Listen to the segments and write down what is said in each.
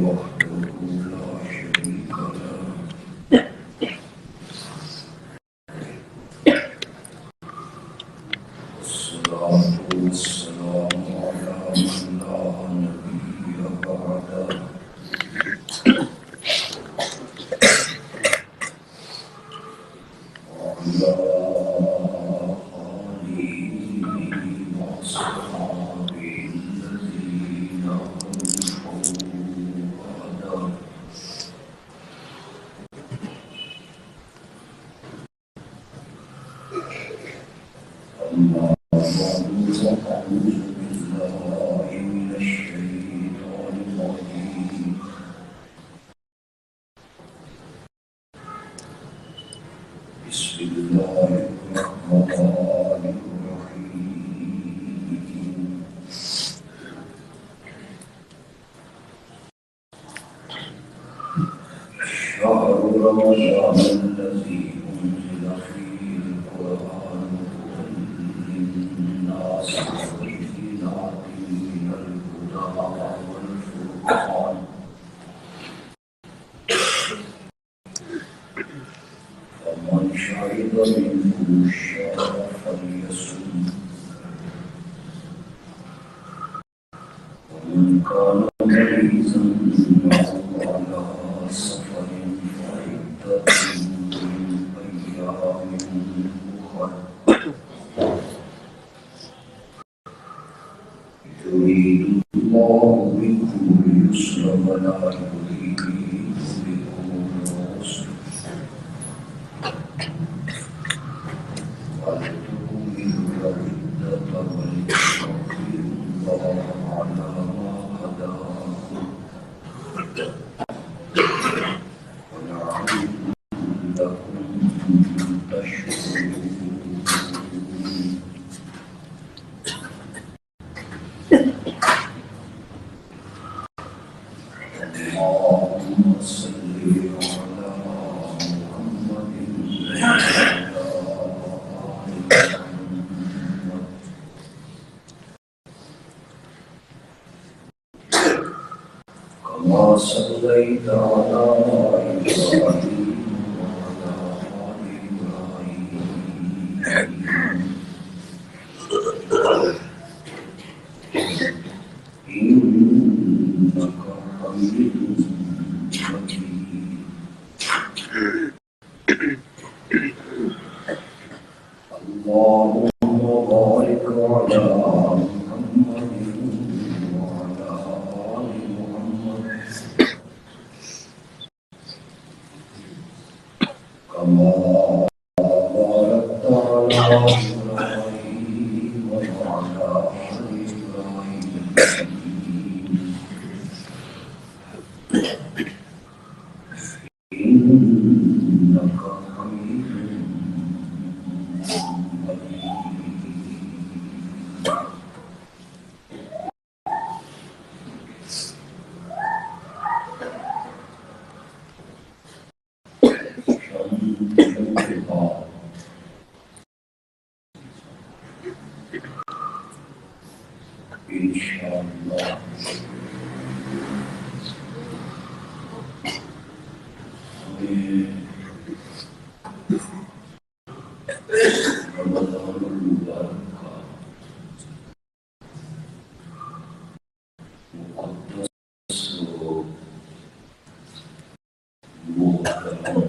وحده لا شريك له والصلاة والسلام على من لا نبي بعده وعلى رمضان الذي أنزل فيه القرآن هدى للناس وبينات من الهدى والفرقان فمن شهد منكم الشهر فليصم ومن كان مريضا أو على سفر يريد الله بكم اليسر ولا يريد بكم العسر ولتكملوا العدة ولتكبروا الله على ما هداكم ولعلكم تشكرون اللهم صل على محمد وعلى آل محمد كما صليت على إبراهيم وعلى آل إبراهيم إنك حميد مجيد اللهم بارك على محمد وعلى آل محمد كما باركت على إبراهيم وعلى آل إبراهيم إنك حميد إن شاء الله رمضان المبارك مقدس ومحترم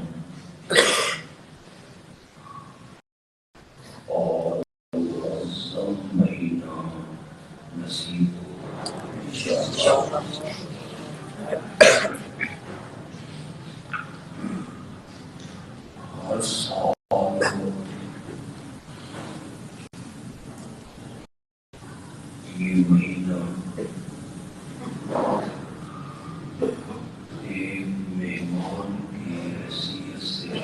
اور معظم مہینہ نصیب ہو انشاءاللہ ہر سال یہ مہینہ ایک مہمان کی حیثیت سے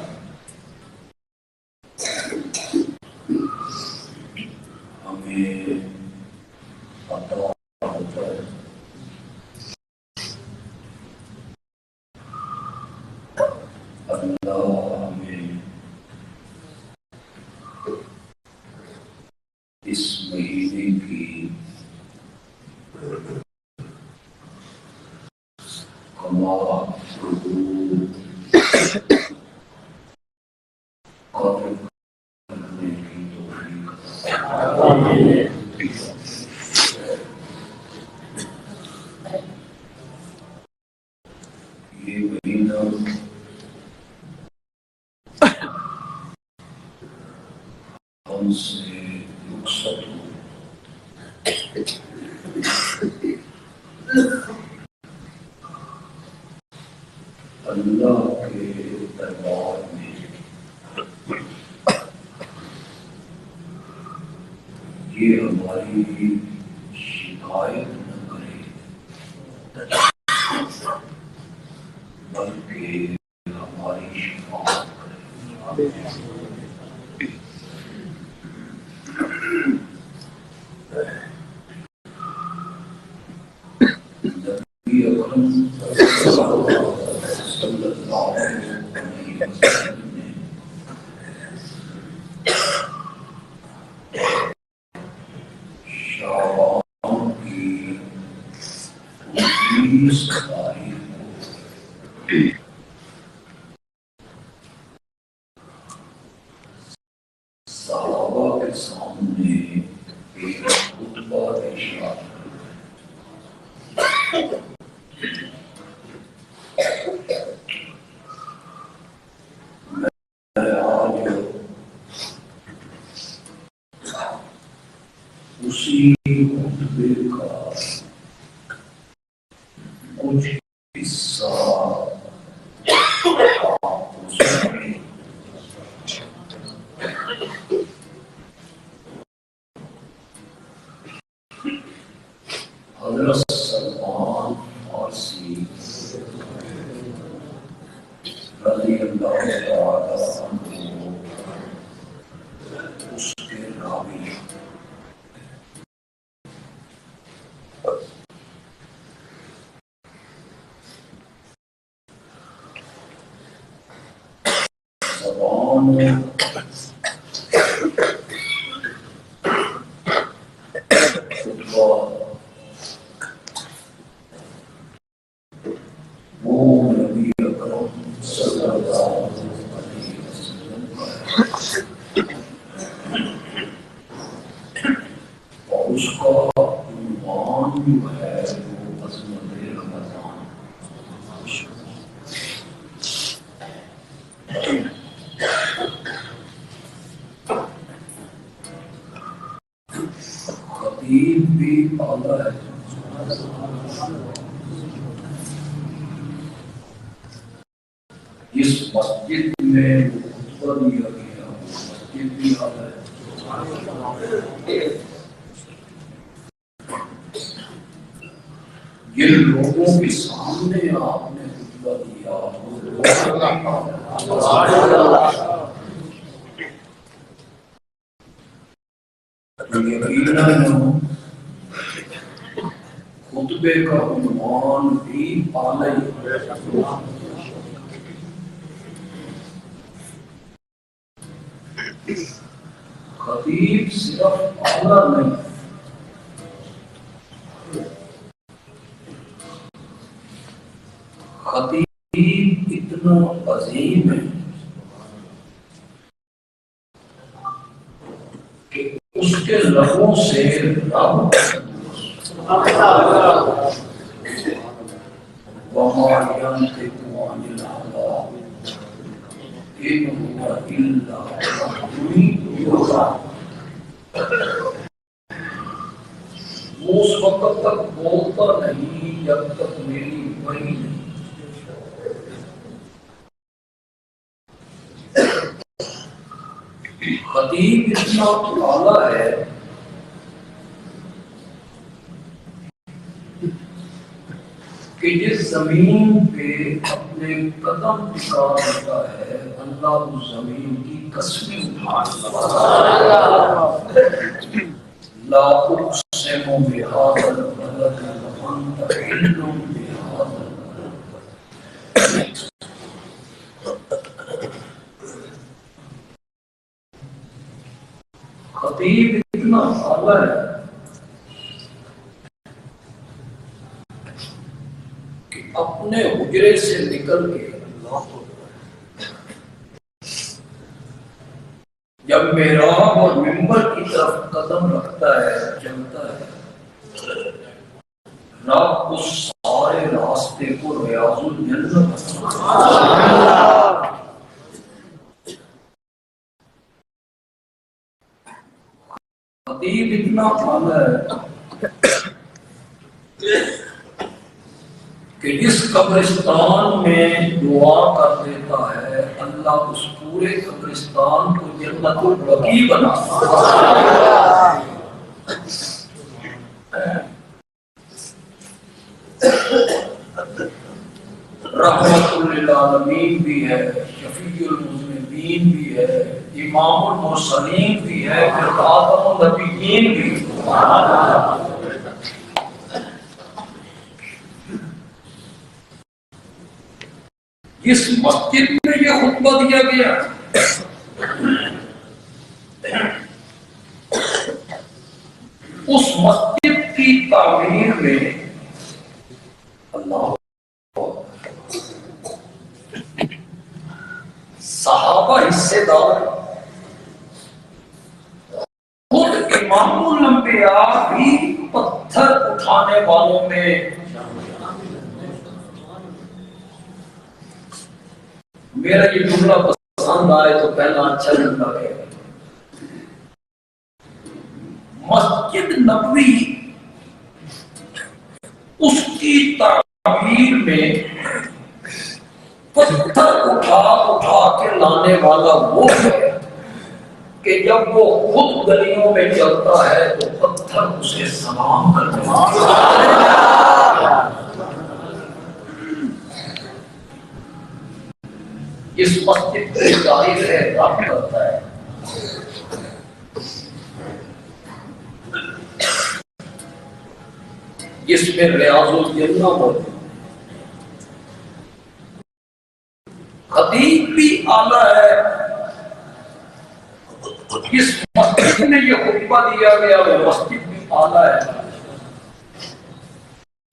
ہمیں عطا ہوتا ہے. اللہ ہمیں اس مہینے کی کما قابل کرنے کی توفیق یہ مہینہ ہم سے رخصت ہو اللہ کے دربار میں یہ ہماری شکایت نہ کرے بلکہ ہماری شفاعت کرے. نبی اکرم صلی اللہ علیہ وسلم نے شعبان کی 19 تاریخ کو صحابہ کے سامنے ایک خطبہ ارشاد اسی خطبے کا کچھ حصہ آپ کو سنائیں. حضرت سلمان فارسی رضی اللہ تعالی عنہ اس کے راوی زبان خطبہ وہ نبی اکرم صلی اللہ علیہ وسلم اور اس کا عنوان جو ہے وہ عظمت رمضان. خطیب بھی اعلیٰ ہے. جس مسجد میں خطبہ دیا گیا وہ مسجد بھی اعلیٰ ہے. جن لوگوں کے سامنے آپ نے خطبہ دیا وہ یقیناً خطبے کا عنوان بھی اعلیٰ ہے. خطیب صرف اعلیٰ نہیں خطیب اتنا عظیم ہے کہ اس کے لبوں سے رب وما ينطق عن الهوى إن هو إلا وحي يوحى. وہ اس وقت تک بولتا نہیں جب تک میری وحی نہیں. خطیب اتنا اعلیٰ ہے کہ جس زمین پہ اپنے قدم ٹکا دیتا ہے اللہ اس زمین کی قسمیں اٹھا لا اقسم بهذا البلد وانت حل بهذا البلد. خطیب اتنا اعلیٰ ہے کہ اپنے حجرے سے نکل کے جب محراب اور منبر کی طرف قدم رکھتا ہے چلتا ہے، رب اس سارے راستے کو ریاض الجنت خطیب اتنا پالا ہے کہ جس قبرستان میں دعا کر دیتا ہے اللہ اس پورے قبرستان کو جنت البقیع بناتا ہے۔ رحمت للعالمین بھی ہے، شفیع المذنبین بھی ہے، امام المرسلین بھی ہے، پھر خاتم النبیین بھی ہے۔ جس مسجد میں یہ خطبہ دیا گیا اس مسجد کی تعمیر میں اللہ صحابہ حصے دار، خود امام الانبیاء بھی پتھر اٹھانے والوں میں میرا یہ جملہ پسند آئے تو پہلا اچھا جملہ ہے۔ مسجد نبوی اس کی تعمیر میں پتھر اٹھا کے لانے والا وہ ہے کہ جب وہ خود گلیوں میں چلتا ہے تو پتھر اسے سلام کرتے ہیں۔ اس مسجد کی تاریخ ہے رب کرتا ہے۔ جس میں ریاض الجنہ موجود، خطیب بھی اعلیٰ ہے، جس مسجد میں یہ خطبہ دیا گیا وہ مسجد بھی اعلیٰ ہے،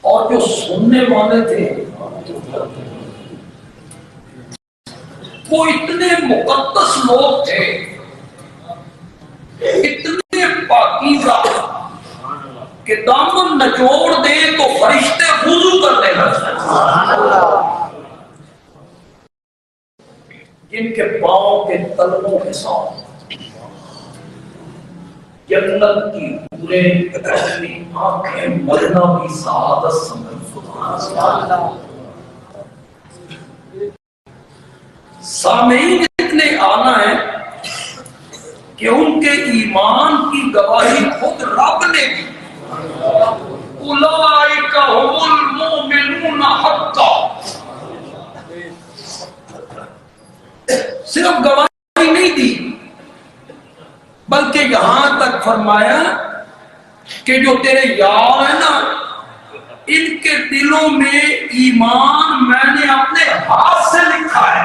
اور جو سننے والے تھے وہ اتنے مقدس لوگ تھے، اتنے پاکیزہ کہ دامن نچوڑ دے تو فرشتے وضو کرنے لگتے ہیں، جن کے پاؤں کے تلووں کے ساتھ جنت کی پورے اپنی آنکھیں مرنا بھی سعادت سمجھ۔ سامعین اتنے اعلیٰ ہیں کہ ان کے ایمان کی گواہی خود رب نے دی۔ اولئک هم المؤمنون حقا، صرف گواہی نہیں دی بلکہ یہاں تک فرمایا کہ جو تیرے یار ہیں نا ان کے دلوں میں ایمان میں نے اپنے ہاتھ سے لکھا ہے،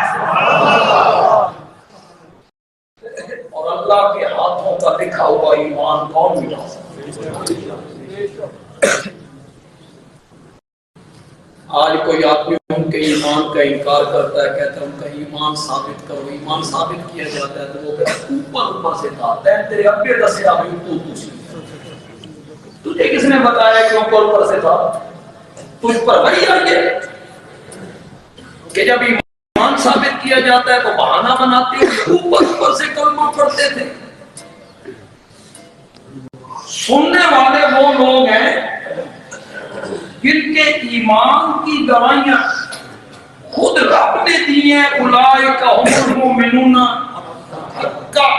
اور اللہ کے ہاتھوں کا لکھا ہوا ایمان کون ملا سکتا؟ آج کوئی آدمی ان کے ایمان کا انکار کرتا ہے، کہتا ہے ان کا ایمان ثابت کرو، ایمان ثابت کیا جاتا ہے تو وہ کہتا ہے اوپر سے تھا، تیرے ابے دسیا بھی تو تجھے کس نے بتایا کہ اوپر سے تھا؟ تجھ پر وحی آ گیا کہ جب ایمان ثابت کیا جاتا ہے تو بہانہ بناتے ہیں، اوپر سے کلمہ پڑھتے تھے۔ سننے والے وہ لوگ ہیں جن کے ایمان کی گواہیاں خود رب نے دی ہیں، اولئک هم المؤمنون حقا،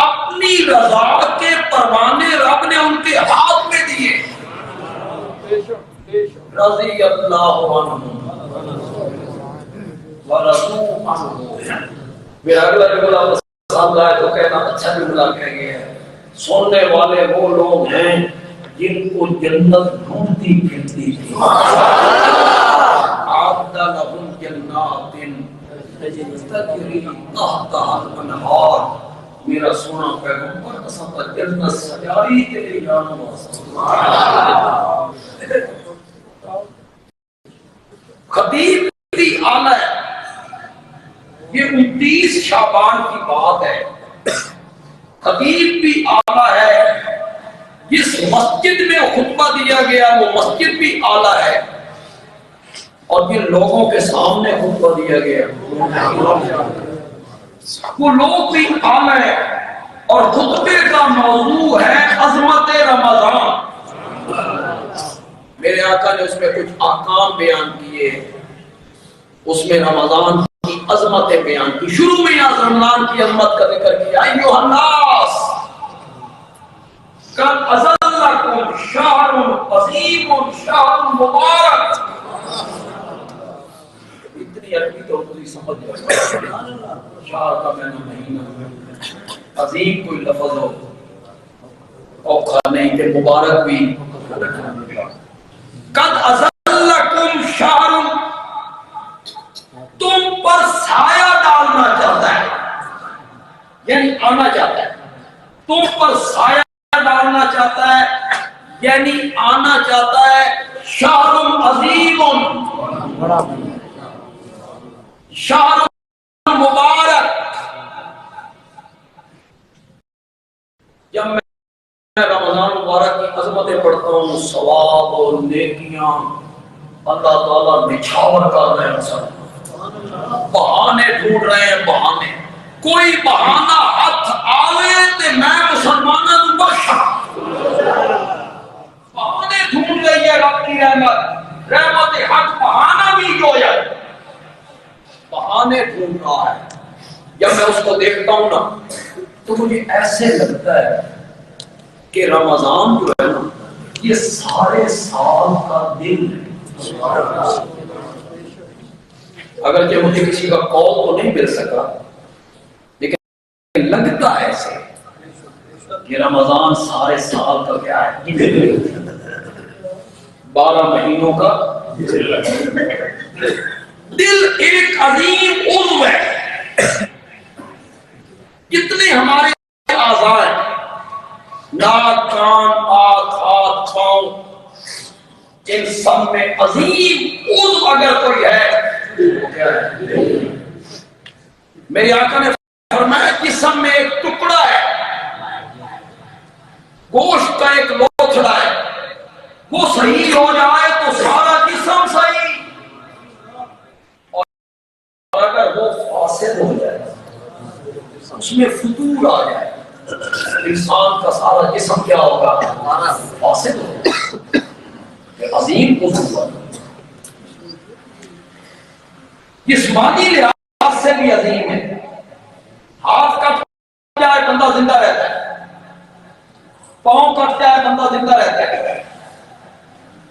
اپنی رضا کے پروانے رب نے ان کے ہاتھ میں دیے۔ رضی اللہ عنہ ورضوا عنہ۔ میرا اگلا جملہ پسند آئے تو کہنا اچھا جملہ کہہ گیا ہے۔ سننے والے وہ لوگ ہیں جن کو جنت ڈھونڈتی پھرتی تھی۔ اعد لهم جنات تجری تحتها الانہار۔ میرا سونا پیغمبر قسم پر جنت سجائی تیرے جان واسطے۔ خطیب بھی آلہ ہے. یہ 29 شعبان کی بات ہے. خطیب بھی آلہ ہے. جس مسجد میں خطبہ دیا گیا وہ مسجد بھی آلہ ہے. اور جن لوگوں کے سامنے خطبہ دیا گیا وہ لوگ بھی آلہ ہے. اور خطبے کا موضوع ہے عظمت رمضان. میرے آقا نے اس میں کچھ احکام بیان کیے. اس میں رمضان کی عظمتیں بیان کی. شروع میں یہاں رمضان کی عظمت کا ذکر کیا. ایھا الناس قد اظلکم شہر عظیم شہر مبارک. اتنی عربی تو کوئی سمجھ نہیں. شہر کا معنی مہینہ، عظیم کوئی لفظ ہو اوکھا نہیں کہ مبارک بھی. قد اظلکم شہر، تم پر سایہ ڈالنا چاہتا ہے، یعنی آنا چاہتا ہے. تم پر سایہ ڈالنا چاہتا ہے یعنی آنا چاہتا ہے. شہر عظیم، شہر مبارک. جب میں رمضان مبارک کی عظمتیں پڑھتا ہوں، ثواب اور نیکیاں اللہ تعالیٰ نچھاور کر رہے ہیں. بہانے ڈھونڈ رہے ہیں. بہانے، کوئی بہانہ ہاتھ آوے تے میں مسلمانوں کو بخشا. بہانے ڈھونڈ رہی ہے رب کی رحمت. رحمت حق بہانہ بھی جو ہے بہانے ڈھونڈ رہا ہے. جب میں اس کو دیکھتا ہوں نا تو مجھے ایسے لگتا ہے کہ رمضان جو ہے نا یہ سارے سال کا دن ہے. اگرچہ مجھے کسی کا قول تو نہیں مل سکا لیکن لگتا ہے ایسے کہ رمضان سارے سال کا کیا ہے، 12 مہینوں کا دل. ایک عظیم عضو ہے. جتنے ہمارے اعضاء ہیں، ناک، کان، آنکھ، ہاتھ، پاؤں، ان سب میں عظیم عضو اگر کوئی ہے وہ کیا ہے؟ میرے آقا نے فرمایا جسم میں ایک ٹکڑا ہے، گوشت کا ایک لوتھڑا ہے، وہ صحیح ہو جائے تو سارا جسم صحیح، اور اگر وہ فاسد ہو جائے، اس میں فتور آ جائے، انسان کا سارا جسم کیا ہوگا؟ فاسد ہوگا. عظیم عضو، جسمانی لحاظ سے بھی عظیم ہے. ہاتھ کٹ جائے بندہ زندہ رہتا ہے، پاؤں کٹ جائے بندہ زندہ رہتا ہے،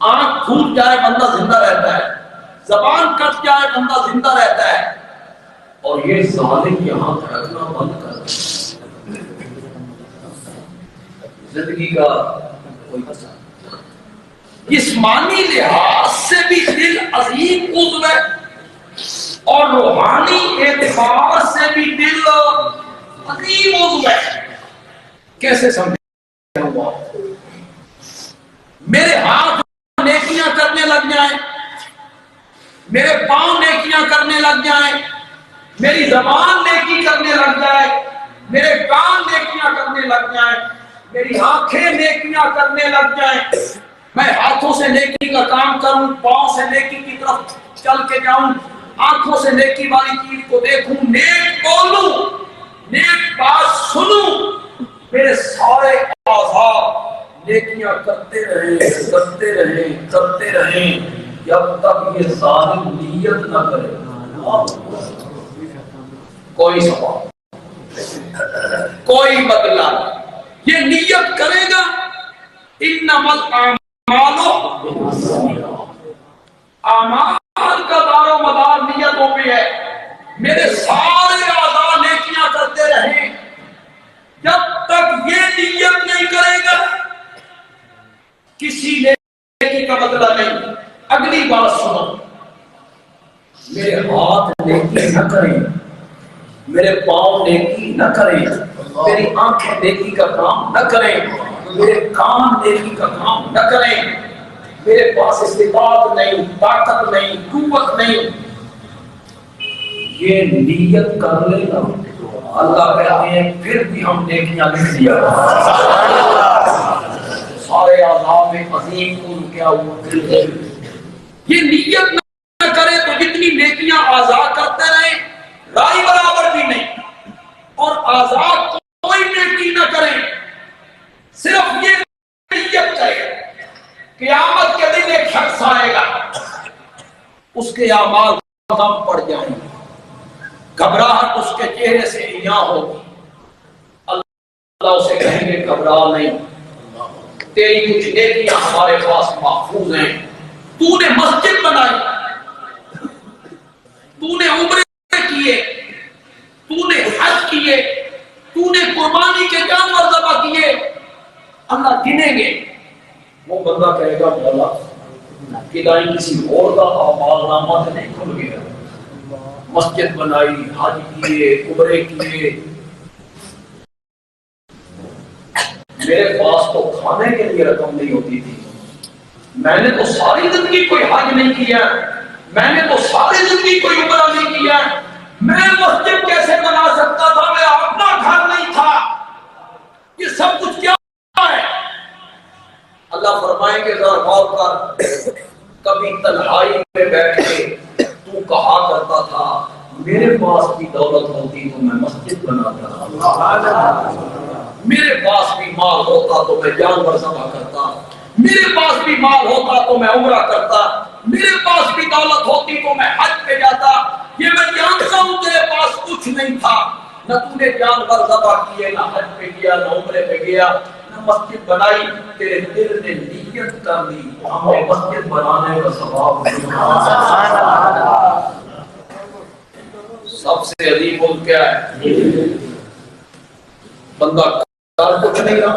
آنکھ پھوٹ جائے بندہ زندہ رہتا ہے، زبان کٹ جائے بندہ زندہ رہتا ہے. اور یہ ظالم یہاں دھڑکنا بند کر دے، زندگی کا کوئی مسئلہ. جسمانی لحاظ سے بھی دل عظیم عضو ہے اور روحانی اعتبار سے بھی دل عظیم عضو ہے. کیسے سمجھے ہوا؟ میرے ہاتھ نیکیاں کرنے لگ جائیں، میرے پاؤں نیکیاں کرنے لگ جائیں، میری زبان نیکی کرنے لگ جائے، میرے کان نیکیاں کرنے لگ جائیں، میری آنکھیں نیکیاں کرنے لگ جائیں، میں ہاتھوں سے نیکی کا کام کروں، پاؤں سے نیکی کی طرف چل کے جاؤں، آنکھوں سے نیکی والی چیز کو دیکھوں، نیک بولوں، نیک بات سنوں، میرے سارے اعضاء نیکیاں کرتے رہیں کرتے رہیں کرتے رہیں جب تک یہ ظالم نیت نہ کرے. کوئی سوال، کوئی بدلہ. یہ نیت کرے گا انما الاعمال، اعمال کا دار و مدار نیتوں پہ ہے. میرے سارے اعضاء نیکیاں کرتے رہیں جب تک یہ نیت نہیں کرے گا کسی نیکی کا بدلہ نہیں. اگلی بات سنو، میرے ہاتھ نیکی نہ کریں، میرے پاؤں نیکی نہ کریں، میری آنکھیں نیکی کا کام نہ کریں، میرے کان نیکی کا کام نہ کریں، میرے پاس استطاعت نہیں، طاقت نہیں، قوت نہیں، یہ نیت کر لینا اللہ کہتے ہیں پھر بھی ہم نیکیاں لکھ دیا۔ سارے عذاب میں عظیم کن کیا ہوا، یہ نیت نہ کرے تو جتنی نیکیاں آزاد کرتے رہے رائی برابر بھی نہیں، اور آزاد کوئی نیکی نہ کرے، صرف یہ نیت کرے قیامت کے دن ایک شخص آئے گا اس کے اعمال کم پڑ جائیں گے، گھبراہٹ اس کے چہرے سے عیاں ہوگی، اللہ اسے کہیں گے گھبرا نہیں، تیری کچھ نیکیاں ہمارے پاس محفوظ ہیں، تو نے مسجد بنائی، تو نے عمرے کیے، تو نے حج کیے، تو نے قربانی کے جانور ذبح کیے، اللہ گنیں گے۔ وہ بندہ کہے گا مولا کہ کسی اور کا اعمال نامہ سے نہیں کھل گیا، مسجد بنائی، حج کیے، عمرے کیے، میرے پاس تو کھانے کے لیے رقم نہیں ہوتی تھی، میں نے تو ساری زندگی کوئی حج نہیں کیا، میں نے تو ساری زندگی کوئی عمرہ نہیں کیا، میں مسجد کیسے بنا سکتا تھا، میں اپنا گھر نہیں تھا، یہ سب کچھ کیا ہے؟ اللہ فرمائیں گے ذرا غور کر، کبھی تنہائی میں بیٹھ کے تو کہا کرتا تھا میرے پاس بھی دولت ہوتی تو میں مسجد بناتا، میرے پاس بھی مال ہوتا تو میں جانور ذبح کرتا، میرے پاس بھی مال ہوتا تو میں عمرہ کرتا، میرے پاس بھی دولت ہوتی تو میں حج پہ جاتا، یہ میں جانتا ہوں تیرے پاس کچھ نہیں تھا، نہ تو نے جانور ذبح کیے، نہ حج پہ گیا، نہ عمرے پہ گیا، نہ مسجد بنائی، تیرے دل نے نیت کر لی، ہمیں مسجد بنانے کا ثواب ملا۔ سب سے عظیم بول کیا ہے؟ بندہ کر کچھ نہیں رہا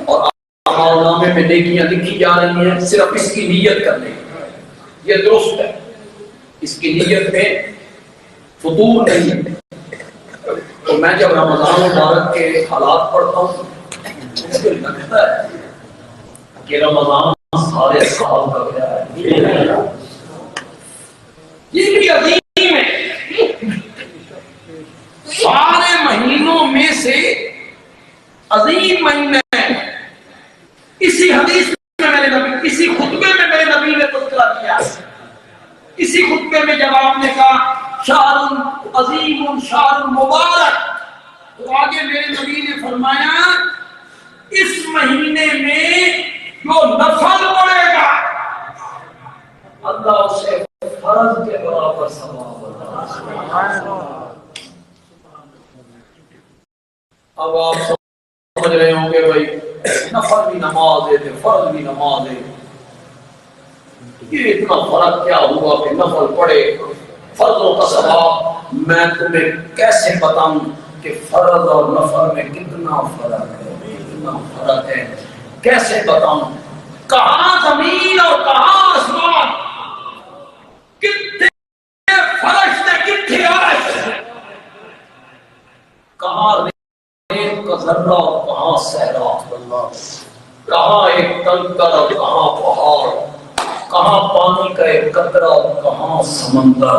اور اعمال نامے میں نیکیاں لکھی جا رہی ہیں، صرف اس کی نیت کرنے کی، یہ درست ہے، اس کی نیت میں فضول نہیں ہے۔ تو میں جب رمضان مبارک کے حالات پڑھتا ہوں مجھے لگتا ہے کہ رمضان سارے سال کا کیا ہے، یہ بھی عظیم ہے، سارے مہینوں میں سے عظیم مہینہ ہے۔ اسی حدیث میں میرے نبی، اسی خطبے میں میرے نبی نے تذکرہ کیا، اسی خطبے میں جب آپ نے کہا شہر عظیم شہر مبارک، تو آگے میرے نبی نے فرمایا اس مہینے میں جو نفل پڑے گا اللہ اسے فرض کے برابر ثواب عطا۔ اب آپ سمجھ رہے ہوں گے بھائی نفل بھی نماز ہے فرض بھی نماز ہے، یہ اتنا فرق کیا ہوا کہ نفل پڑے فرضوں کا ثواب؟ میں تمہیں کیسے بتاؤں کہ فرض اور نفل میں کتنا فرق ہے، کتنا فرق ہے، کیسے بتاؤں؟ کہاں زمین اور کہاں آسمان، کتنے فرش نے کتنے عرش، کہاں ریت کا ذرہ اور کہاں صحرا، کہاں ایک کنکر اور کہاں پہاڑ، کہاں پانی کا ایک قطرہ اور کہاں سمندر۔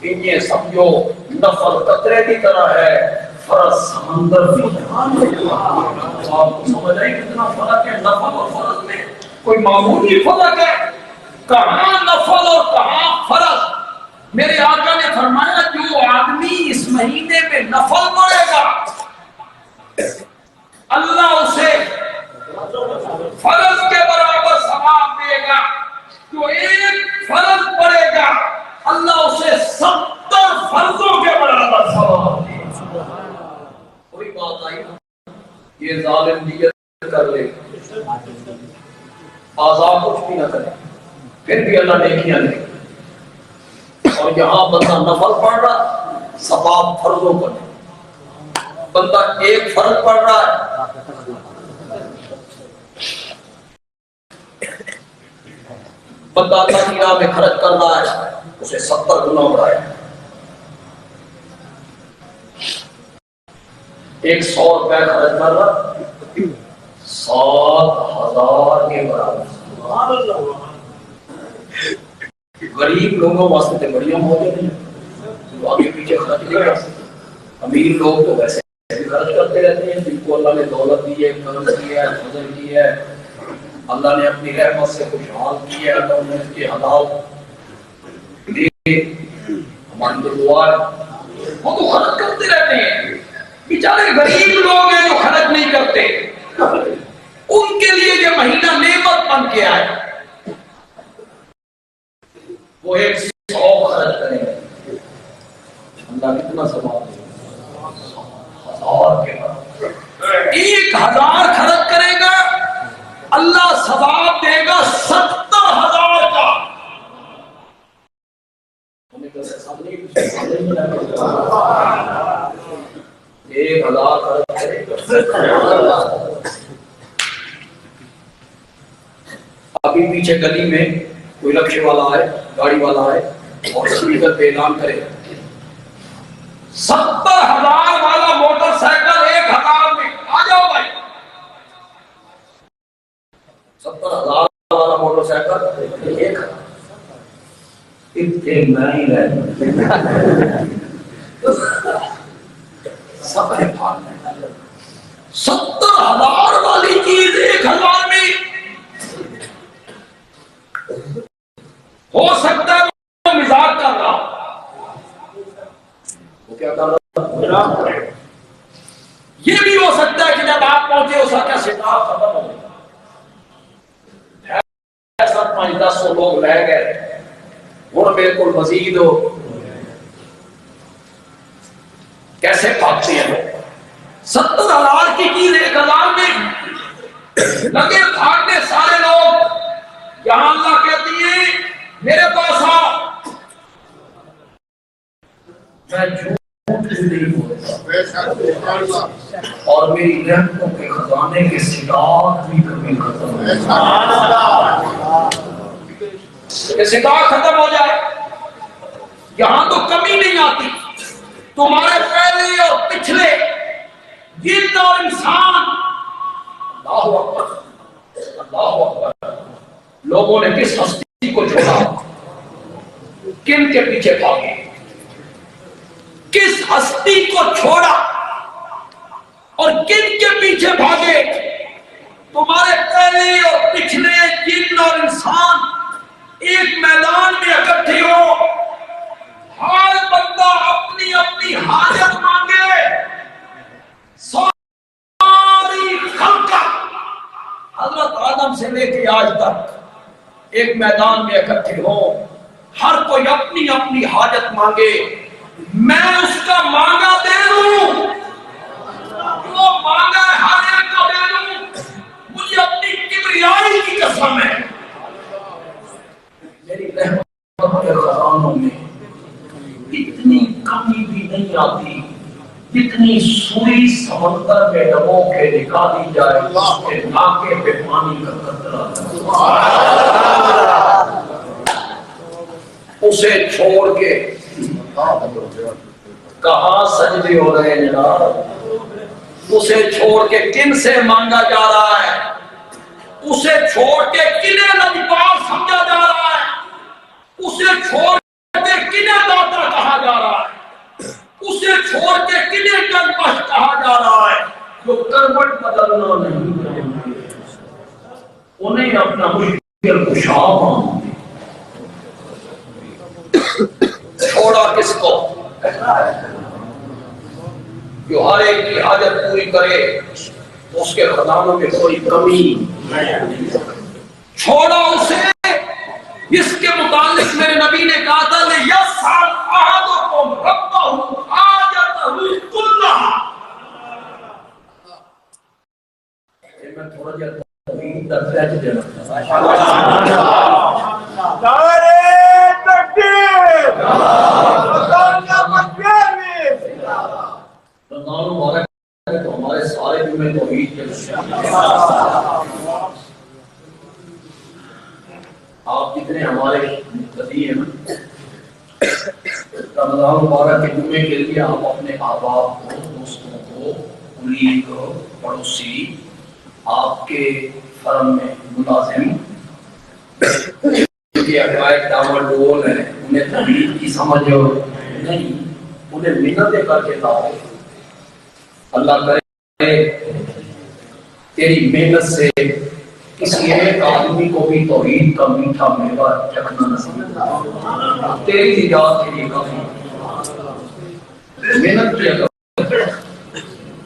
انہیں سمجھو نفل قطرے کی طرح ہے، فرض سمندر بھی ہے۔ آپ کو سمجھ آئی کتنا فرق ہے نفل اور فرض میں؟ کوئی معمولی فرق ہے؟ کہاں نفل اور کہاں فرض؟ میرے آقا نے فرمایا جو آدمی اس مہینے میں نفل پڑے گا اللہ اسے فرض کے برابر ثواب دے گا، جو ایک فرض پڑے گا اللہ اسے 70 فرضوں کے برابر ثواب دے گا۔ کوئی بات آئی نا، یہ ظالم نیت کر لے آزاد کچھ بھی نہ کرے پھر بھی اللہ نیکیاں دے گا، اور یہاں بندہ نفل پڑھ رہا ثواب فرضوں پر، بندہ ایک فرض پڑھ رہا ہے بندہ اللہ کی راہ میں خرچ کر رہا ہے اسے 70 گنا بڑھائے، ایک 100 روپے خرچ کر رہا 7,000 کے برابر. غریب لوگوں واسطے تو بڑی موجود ہیں جو آگے پیچھے خرچ نہیں کر سکتے. امیر لوگ تو ویسے بھی خرچ کرتے رہتے ہیں جن کو اللہ نے دولت دی ہے, قرض کیا ہے, فضل کیا ہے, اللہ نے اپنی رحمت سے خوشحال کیا ہے, اللہ نے اس کے حالات دے ہماری تو دعا ہے. وہ تو خرچ کرتے رہتے ہیں. بیچارے غریب لوگ ہیں جو خرچ نہیں کرتے, ان کے لیے یہ مہینہ نعمت بن کے آئے. وہ 100 خرچ کریں گے, اللہ کتنا ثواب دے گا. 1000 کے بعد 1000 خرچ کرے گا, اللہ ثواب دے گا 70,000 کا. 1000 خرچ کرے گا. ابھی پیچھے گلی میں کوئی رکشے والا آئے, گاڑی والا آئے اور اسپیکر پہ اعلان کرے 70,000 والا موٹر سائیکل 1,000 میں. آ جاؤ بھائی, 70,000 والا موٹر سائیکل 1,000. اتنے نہیں رہے سب ہے بھاگ. 70,000 والی چیز 1,000 میں ہو سکتا ہے وہ مزاج کر رہا, وہ کیا کر رہا. یہ بھی ہو سکتا ہے کہ جب آپ پہنچے اس کا شکار ختم ہو گیا, 500-10 لوگ رہ گئے, وہ بالکل مزید ہو. کیسے بھاگتے ہیں لوگ. 70,000 کی چیز 1,000 میں لگے بھاگنے سارے لوگ. یہاں اللہ کہتی ہے میرے پاس آ, میں جھوٹ نہیں بولتا اور میری رحمتوں کے خزانے کے سٹاک بھی کبھی ختم ہو جائے. سٹاک ختم ہو جائے. یہاں تو کمی نہیں آتی. تمہارے پہلے اور پچھلے جن اور انسان, اللہ اکبر اللہ اکبر, لوگوں نے کس ہستی کو چھوڑا, کن کے پیچھے بھاگے, کس ہستی کو چھوڑا اور کن کے پیچھے بھاگے. تمہارے پہلے اور پچھلے جن اور انسان ایک میدان میں اکٹھے ہو, ہر بندہ اپنی اپنی حاجت مانگے. ساری خلقت حضرت آدم سے لے کے آج تک ایک میدان میں اکٹھے ہو, ہر کوئی اپنی اپنی حاجت مانگے. میں اس کا مانگا دے دوں, جو مانگا ہے ہر ایک کو دے دوں. مجھے اپنی کبریائی کی قسم ہے, میری رحمت کے خزانوں میں اتنی کمی بھی نہیں آتی جتنی سوئی سمندر میں ڈبو کے نکالی جائے اس کے ناکے پہ پانی کا قطرہ. اسے چھوڑ کے کہاں سجدے ہو رہے ہیں جناب. اسے چھوڑ کے کن سے مانگا جا رہا ہے, اسے چھوڑ کے کنہیں لجپال سمجھا جا رہا ہے, اسے چھوڑ کے کنہیں داتا کہا جا رہا ہے, اسے چھوڑ کے کنہیں جنبش کہا جا رہا ہے. جو کروٹ بدلنا نہیں جانتے انہیں اپنا مشکل کشا مانتے. چھوڑا کس کو, جو ہر ایک کی حاجت پوری کرے, اس کے خزانوں میں کوئی کمی. چھوڑا اسے اس کے متعلق میرے نبی نے کہا تھا لِيَسْأَلْ أَحَدُكُمْ رَبَّهُ حَاجَتَهُ كُلَّهَا. میں تھوڑا جا تفصیل درج دینا. نعرہ تکبیر, اللہ رمضان مبارک تو ہمارے سارے جمعے توحید کے آپ جتنے ہمارے مقتدی ہیں رمضان مبارک کے جمعے کے لیے آپ اپنے احباب کو, دوستوں کو, قریب کو, پڑوسی آپ کے فرم میں ملازم کیونکہ عقائد ڈاول ڈول ہے، انہیں تحریر کی سمجھ نہیں، انہیں محنتیں کر کے لاؤ. اللہ کرے تیری محنت سے کسی ایک آدمی کو بھی توحید کا میٹھا میوہ چکھنا نصیب ہو. تیری نجات کے لیے کافی محنت کیا کرو.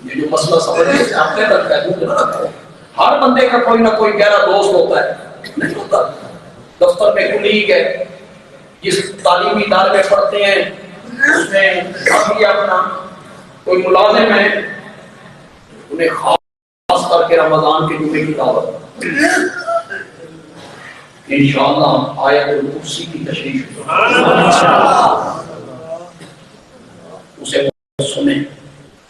یہ جو مسئلہ سمجھنے سے اپنے تک ہے، ہر بندے کا کوئی نہ کوئی گہرا دوست ہوتا ہے، نہیں ہوتا؟ دفتر میں کلیگ ہے، جس تعلیمی ادارے میں پڑھتے ہیں اس میں ابھی اپنا کوئی ملازم ہے، انہیں خاص کر کے رمضان کے جمعے کی دعوت. انشاءاللہ آیت الکرسی کی تشریح اسے سنیں،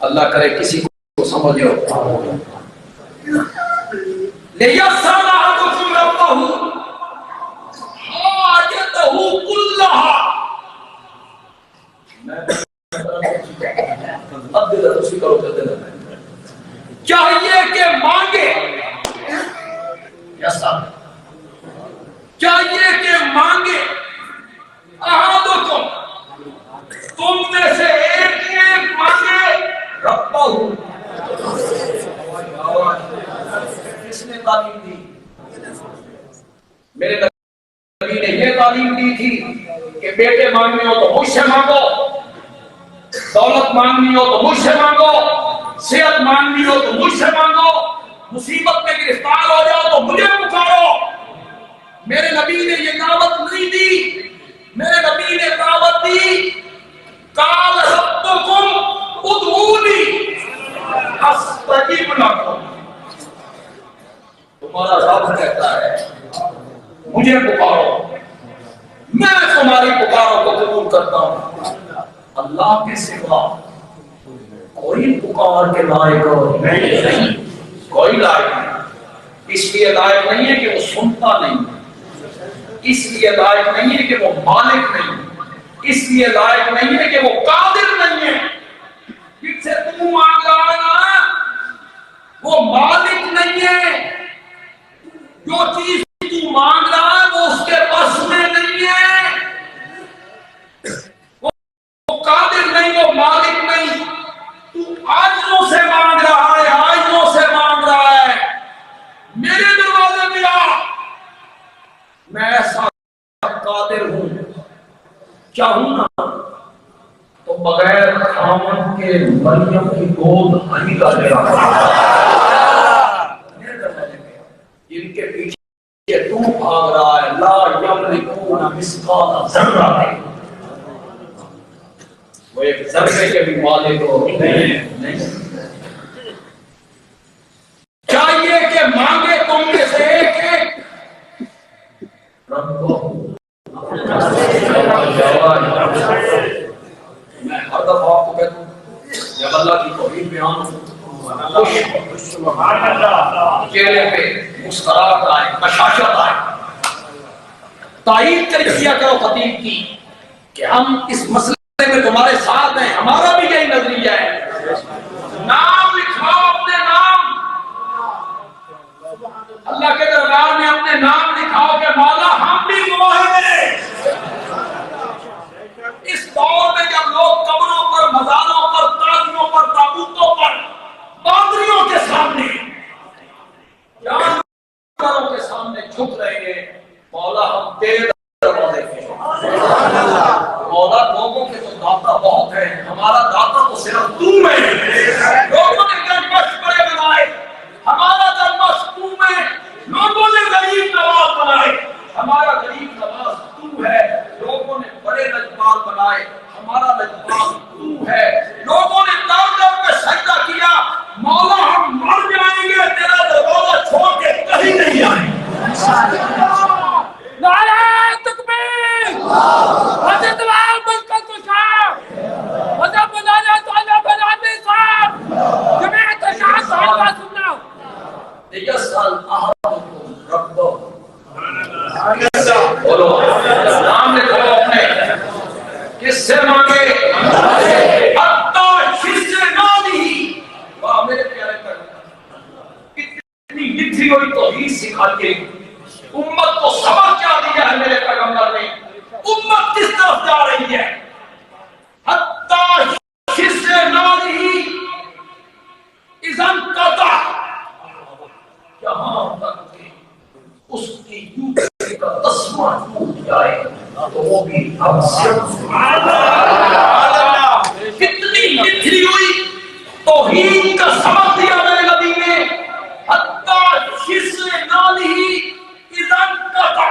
اللہ کرے کسی کو سمجھ ہو. لِيَسْأَلَ أَحَدُكُمْ رَبَّهُ حَاجَتَهُ كُلَّهَا. چاہیے کہ مانگے، چاہیے کہ مانگے احدکم، تم میں سے ایک ایک مانگے ربہ. کس نے تعلیم دی؟ میرے نبی نے یہ تعلیم دی تھی کہ بیٹے مانگنے ہو تو مجھ سے مانگو، دولت مانگنی ہو تو مجھ سے مانگو، صحت مانگنی ہو تو مجھ سے مانگو، مصیبت میں گرفتار ہو جاؤ تو مجھے پکارو. میرے نبی نے یہ دعوت نہیں دی، میرے نبی نے دعوت دی قال ربکم ادعونی استجب لکم. تمہارا رب کہتا ہے مجھے پکارو، میں تمہاری پکاروں کو قبول کرتا ہوں. اللہ کے سوا کوئی پکار کے لائق نہیں، کوئی لائق نہیں. اس لیے لائق نہیں ہے کہ وہ سنتا نہیں، اس لیے لائق نہیں ہے کہ وہ مالک نہیں، اس لیے لائق نہیں ہے کہ وہ قادر نہیں ہے. جس سے تو مانگ رہا ہے نا وہ مالک نہیں ہے، جو چیز تو مانگ رہا ہے وہ اس کے بس میں نہیں ہے، وہ قادر نہیں، وہ مالک نہیں. تو آجوں سے مانگ رہا ہے، آجوں سے مانگ رہا ہے، میرے دروازے پہ آ، میں ایسا قادر ہوں، چاہوں نا تو بغیر خامن کے مریم کی گود ہری کا لے رہا جن کے پیچھے تو بھاگ رہا ہے. لا یملکون مثقال ذرہ، وہ ایک ذرے کے بھی مالک ہو نہیں. چاہیے کہ مانگے تم میں سے ایک ایک میں ہر دفعہ آپ کو کہتا ہوں جب اللہ کی توحید بیان ہو چہرے پہ مسکراہٹ آئے، بشاشت آئے، تائید کیا کرو خطیب کی کہ ہم اس مسئلے میں تمہارے ساتھ ہیں. ہمارا بھی یہی نظریہ ہے. نام لکھاؤ اپنے نام، اللہ کے دربار میں اپنے نام لکھاؤ کہ مولا ہم بھی موحد ہیں. اس دور میں جب لوگ قبروں پر، مزاروں پر، تازیوں پر، تابوتوں پر، پادریوں کے سامنے، جانوروں کے سامنے جھک رہے ہیں، مولا ہم تیرے دروازے پہ ہیں. مولا لوگوں کے تو داتا بہت ہیں، ہمارا داتا تو صرف تو ہے. لوگوں نے جنبش بڑے بنائے، ہمارا جنبش تو ہے. لوگوں نے غریب نواز تو وہ بھی اب کتنی لکھی ہوئی توحید کا سبق دیا میرے نبی نے، حتی شسر نالی اذن قطع،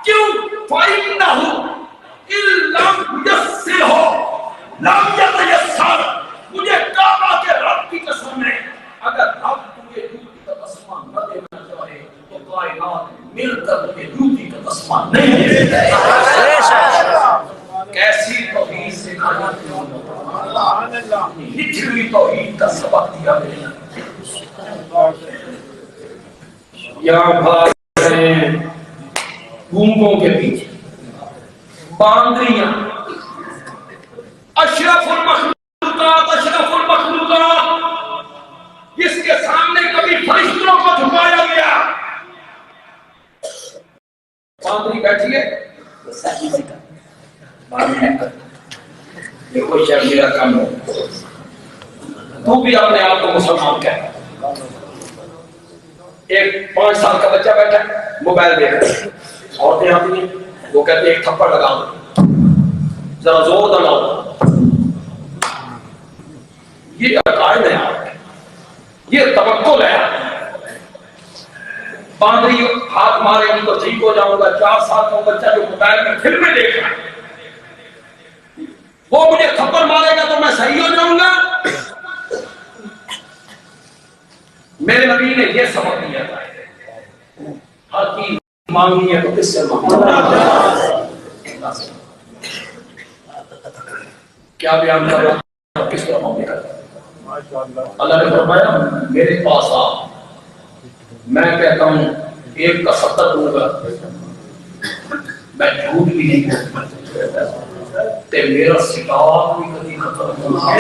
کیوں؟ فَإِنَّهُ إِن لَمْ يَسِّرْهُ لَمْ يَتَيَسَّرْ، مجھے کعبہ کے رب کی قسم ہے اگر رب تمہیں روح کی تقسمہ نہ دینا چاہے تو کائنات مل کر تمہیں روح کی تقسمہ نہیں دے گا۔ کیسی توحید سے لکھی ہوئی توحید کا سبق دیا گیا۔ یہاں بھاگ رہے ہیں گونگوں کے پیچھے، باندریاں، اشرف المخلوقات، اشرف المخلوقات جس کے سامنے کبھی فرشتوں کو جھکایا گیا، باندری بیٹھی ہے، یہ کوئی شاید میرا کام ہو، تو بھی اپنے آپ کو مسلمان کہہ۔ ایک 5 سال کا بچہ بیٹھا ہے، موبائل دیکھ رہا ہے، عورتیں آتی ہیں، وہ کہتے ہیں ایک تھپڑ لگا دو، ذرا زور دلاؤ۔ یہ عقائد ہے آپ کے، یہ توکل ہے۔ باندری ہاتھ مارے گی تو ٹھیک ہو جاؤں گا۔ 4 سال کا بچہ جو موبائل میں فلمیں دیکھ رہا ہے، وہ مجھے تھپڑ مارے گا تو میں صحیح ہو جاؤں گا۔ میرے نبی نے یہ سبق دیا تھا، ہر چیز مانگنی ہے تو کس سے کیا بیان کر رہا ہوں، کس طرح مانگنے کا؟ اللہ نے فرمایا میرے پاس آ، میں کہتا ہوں 1 کا 70 دوں گا، میں جھوٹ بھی نہیں کہتا، تے میرا سٹاک بھی کبھی ختم ہوگا۔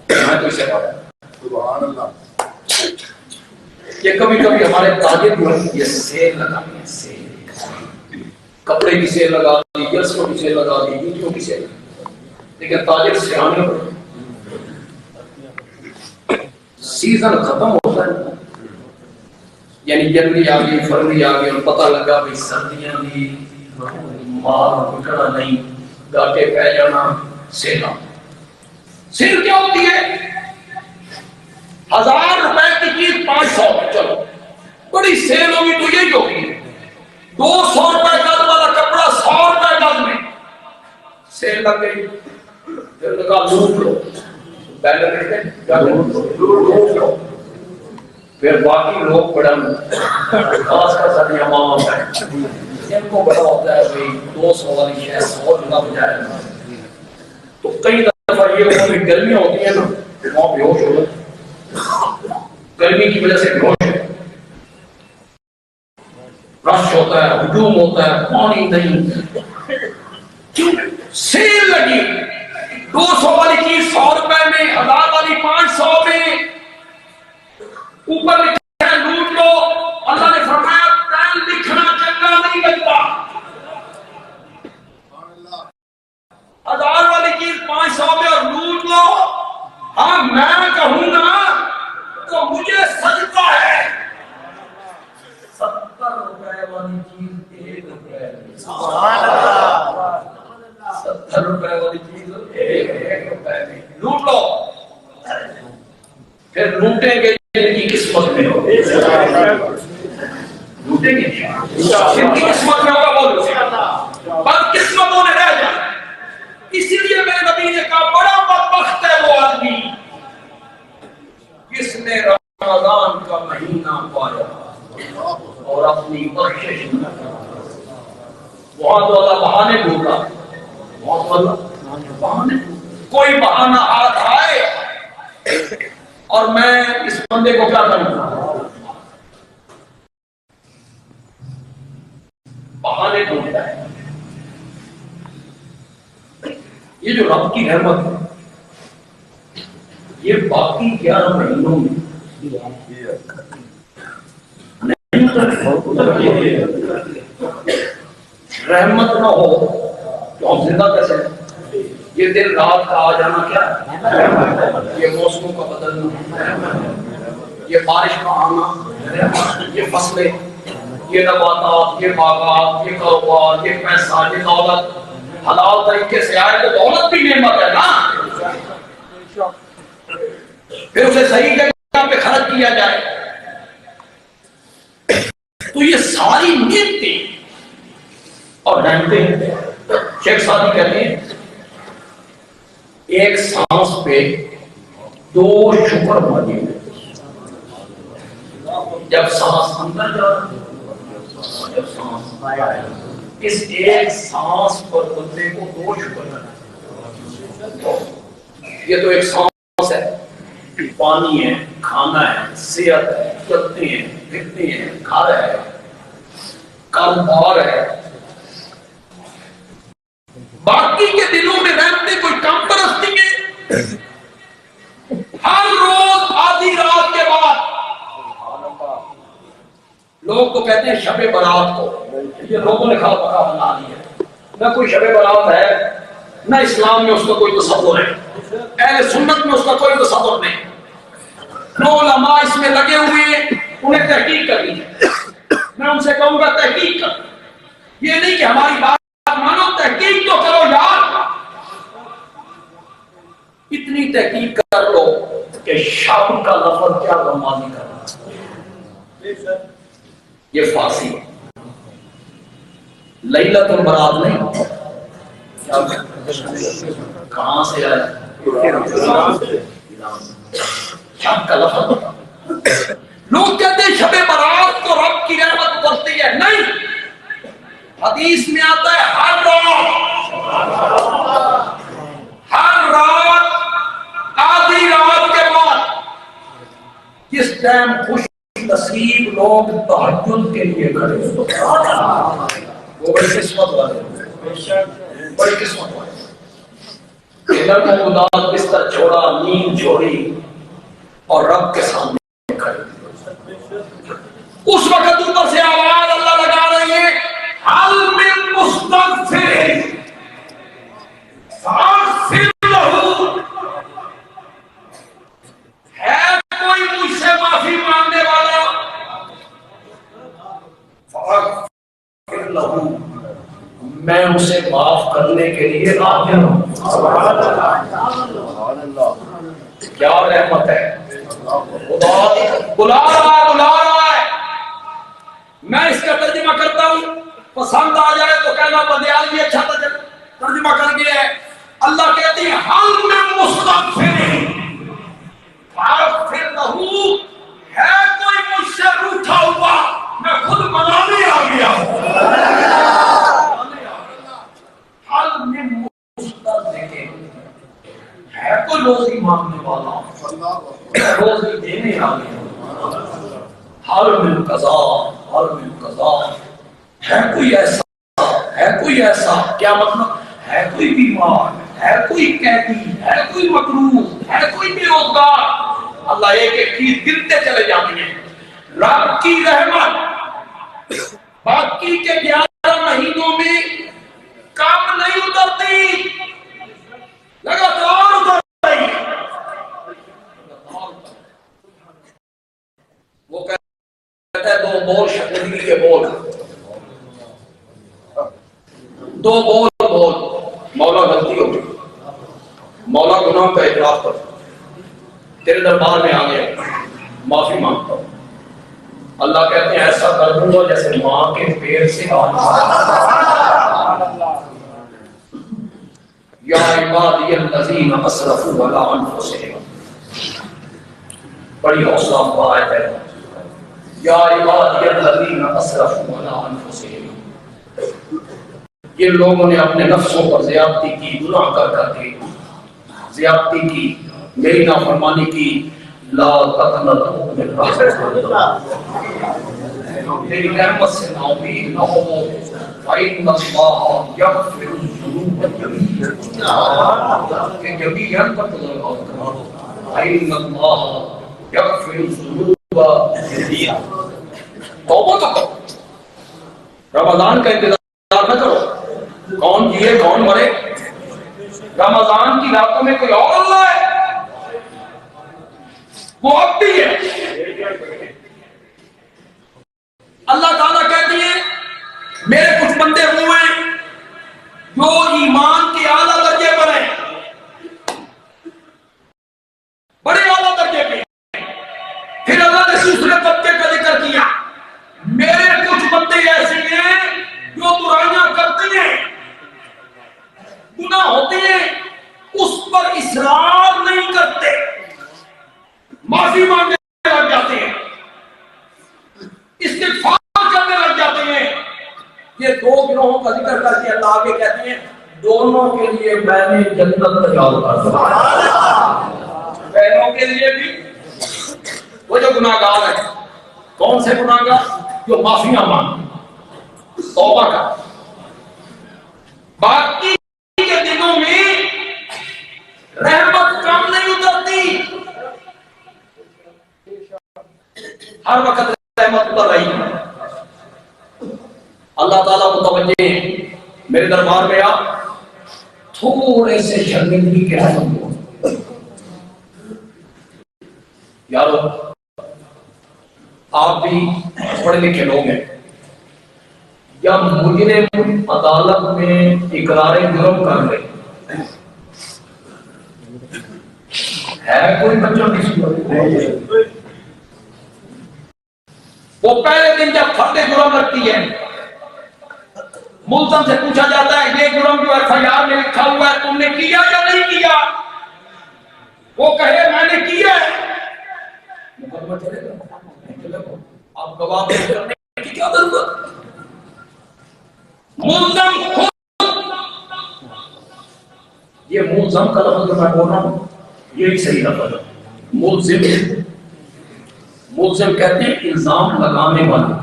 میں تو اسے پڑھا سبحان اللہ۔ یہ کبھی کبھی ہمارے تاجر جو ہے یہ سیل لگاتے ہیں، سیل، کپڑے کی سیل لگا دی، جرسوں کی سیل لگا دی، جوتیوں کی سیل، لیکن تاجر سیانے پر سیزن ختم ہوتا ہے، یعنی جنوری آ گئی، فروری آ گئی اور پتہ لگا بھی سردیاں بھی مال بکڑا نہیں، گاٹے پہ جانا، سیل۔ سیل کیا ہوتی ہے؟ 1000 روپے کی چیز 500، چلو بڑی سیل ہوگی تو یہی ہوگی۔ 200 روپے گز والا کپڑا 100 روپے گز میں سیل لگ گئی، پھر لگا لوٹ لو، بیلر کہتے لوٹ لو، پھر باقی لوگ بڑا خاص کر سکتے ہیں امام ہوتا ہے، ان کو بڑا ہوتا ہے بھائی 200 والی شہر 100 جگہ بجائے، تو کئی دفعہ یہ ہوتا ہے گرمیاں ہوتی ہیں نا، وہاں بے ہوش ہو جاتے، گرمی کی وجہ سے بہت رش ہوتا ہے، ہجوم ہوتا ہے، پانی نہیں، کیوں؟ سیل لگی، 200 والی چیز 100 روپے میں، 1000 والی 500 میں، اوپر لکھا ہے لوٹ لو۔ اللہ نے فرمایا ٹائم لکھنا چنگا نہیں لگتا، 1000 والی چیز 500 میں اور لوٹ لو۔ ہاں میں کہوں گا تو مجھے صدقہ ہے، 70 روپے والی چیز 1 روپے، سبحان اللہ، 70 روپے والی چیز 1 روپے میں لوٹ لو، پھر لوٹیں گے جن کی قسمت میں ہو، لوٹیں گے جن کی قسمت میں ہوگا وہ لوٹیں، بد قسمتوں نے رہ جائے۔ اسی لیے میرے نبی نے کہا بڑا بدبخت ہے وہ آدمی جس نے رمضان کا مہینہ پایا اور اپنی بخشش نہ کرا۔ وہاں تو اللہ بہانے ڈھونڈا، وہاں تو اللہ بہانے، کوئی بہانہ ہاتھ آئے اور میں اس بندے کو کیا کروں، بہانے ڈھونڈتا ہے۔ یہ جو رب کی رحمت ہے یہ باقی 11 مہینوں میں رحمت نہ ہو تو ہم زندہ کیسے ہیں؟ یہ دن رات کا آ جانا کیا ہے؟ یہ موسموں کا بدلنا، یہ بارش کا آنا، یہ فصلیں، یہ نباتات، یہ باغات، یہ کاروبار، یہ پیسہ، یہ دولت حلال طریقے سے آئے تو دولت بھی نعمت ہے نا، پھر اسے صحیح جگہ پہ خرچ کیا جائے تو یہ ساری نعمتیں اور رحمتیں۔ شیخ سعدی کہتے ہیں ایک سانس پہ 2 شکر موجود ہے، جب سانس اندر جا جب سانس باہر آئے، اس ایک سانس پر بندے کو 2 شکر کرنا۔ یہ تو ایک سانس ہے، پانی ہے، کھانا ہے، صحت ہے، چلتے ہیں، پھرتے ہیں، گھر ہے، کاروبار ہے، باقی کے دنوں میں رہتے کوئی کم پرستی ہے۔ ہر روز آدھی رات کے بعد لوگ تو کہتے ہیں شب برات کو، یہ لوگوں نے کھا پکا بنا لی ہے، نہ کوئی شب برات ہے، نہ اسلام میں اس کا کوئی تصور ہے، اہل سنت میں اس کا کوئی تصور نہیں، نہ علماء اس میں لگے ہوئے ہیں، انہیں تحقیق کرنی ہے۔ میں ان سے کہوں گا تحقیق کر، یہ نہیں کہ ہماری بات مانو، تحقیق تو کرو یار، اتنی تحقیق کر لو کہ شب کا لفظ کیا رمادی کرنا، یہ فارسی ہے، لیلۃ البرات نہیں، کہاں سے آیا، شب کا لفظ۔ لوگ کہتے ہیں شب برات تو رب کی رحمت برستی ہے، نہیں، حدیث میں آتا ہے ہر رات آدھی رات کے بعد کس ٹائم خوش نصیب لوگ تہجد کے لیے کھڑے ہوتے ہیں، وہ بڑی قسمت والے، بڑی قسمت والے، ادھر کو خدا بستر چھوڑا، نیند چھوڑی اور رب کے سامنے کھڑے۔ اس وقت اوپر سے آواز اللہ لگا رہی ہے، حل من مستغفر فاغفر لہ، ہے کوئی مجھ سے معافی مانگنے والا فاغفر لہ، میں اسے معاف کرنے کے لیے حاضر ہوں۔ کیا رحمت ہے، خدا بلا رہا ہے۔ میں اس کا ترجمہ کرتا ہوں، پسند آ جائے تو کہنا بندیالوی اچھا ترجمہ کر گیا ہے۔ اللہ کہتی ہے حل من مستغفر فاغفر لہ، ہے کوئی مجھ سے روٹھا ہوا، میں خود منانے آ گیا ہوں۔ حل من مستغفر، ہے کوئی روزی مانگنے والا، میں روزی دینے آ گیا ہوں۔ حل من قضا، حل من قضا، ہے کوئی ایسا، ہے کوئی ایسا، کیا مطلب ہے، کوئی بیمار ہے، کوئی قیدی ہے، کوئی مقروض ہے، کوئی بے روزگار، اللہ ایک ایک چیز گنتے چلے جاتے ہیں۔ رب کی رحمت باقی کے 11 مہینوں میں کم نہیں اترتی، لگاتار اتر رہی ہے۔ وہ کہتا ہے 2 بول شکل کے بول، 2 بول مولا غلطی ہو گئی، مولا گناہ کا اعتراف کر، تیرے دربار میں آ گیا، معافی مانگتا ہوں۔ اللہ کہتے ہیں ایسا کر دوں گا جیسے ماں کے پیر سے یا عبادی الذین اسرفوا علی انفسہم، بڑی حوصلہ افزا ہے، یا عبادی الذین اسرفوا علی انفسہم، یہ لوگوں نے اپنے نفسوں پر زیادتی کی، گناہ کر کے زیادتی کی، میری نافرمانی کی، لا تقنطوا من رحمت اللہ، میری رحمت سے نا امید نہ ہو، فإن اللہ یغفر الذنوب جميعا، فإن اللہ یغفر الذنوب جميعا۔ توبہ تو کرو، رمضان کا انتظار نہ کرو، کون جیے کون مرے، رمضان کی راتوں میں کوئی اور اللہ ہے، وہ اب بھی ہے۔ اللہ تعالیٰ کہتے ہیں میرے کچھ بندے وہ ہیں جو ایمان کے اعلیٰ درجے پر ہیں، بڑے اعلیٰ درجے پہ۔ پھر اللہ نے دوسرے طبقے کا ذکر کیا، میرے کچھ بندے ایسے ہیں جو برائیاں کرتے ہیں، گناہ ہوتے ہیں، اس پر اصرار نہیں کرتے، معافی مانگنے لگ جاتے ہیں، استغفار کرنے لگ جاتے ہیں۔ یہ دو گروہوں کا ذکر کر کے اللہ آگے کہتے ہیں دونوں کے لیے میں نے جنت تیار کر دی۔ بہنوں کے لیے بھی وہ جو گناہگار ہیں، کون سے گناہگار؟ جو معافیاں مانگتے، توبہ کا، باقی کے دنوں میں رحمت کم نہیں اترتی، ہر وقت رحمت اتر رہی ہے۔ اللہ تعالیٰ متوجہ ہیں، میرے دربار میں آپ تھوڑے سے شرمندگی کے حالت ہو یارو، آپ بھی پڑھے لکھے لوگ ہیں، جب مجرم عدالت میں اقرار جرم کر رہے ہے، کوئی بچوں کی صورت وہ پہلے دن جب فرد جرم رکھتی ہے، ملزم سے پوچھا جاتا ہے یہ جرم جو ایف آئی آر میں لکھا ہوا ہے تم نے کیا یا نہیں کیا؟ وہ کہے میں نے کیا ہے، مقدمہ چلے گا، آپ گواہ پیش کرنے کی کیا ضرورت؟ ملزم خود، یہ ملزم کا لفظ جو میں بول رہا ہوں یہ صحیح لفظ ہے۔ ملزم کہتے ہیں الزام لگانے والا،